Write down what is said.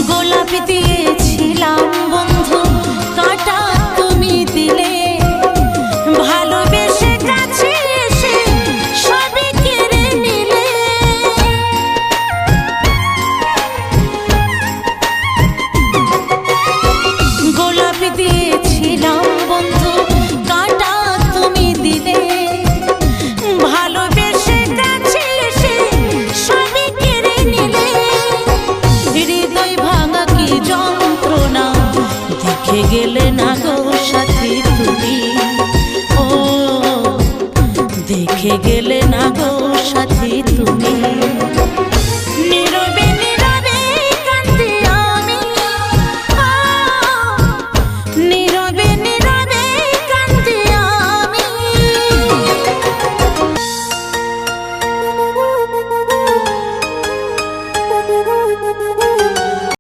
গোলাপ দিয়েছিলাম বন্ধু, কাঁটা তুমি দিলে, ভালোবেসে কাছে এসে সবই কেড়ে নিলে। গোলাপ দিয়েছিলাম বন্ধু, কাঁটা তুমি দিলে, ভালোবেসে কাছে এসে সবই কেড়ে নিলে। হৃদয় ভাঙা কি যন্ত্রণা, দেখে গেলে না গো সাথী তুমি, ও দেখে গেলে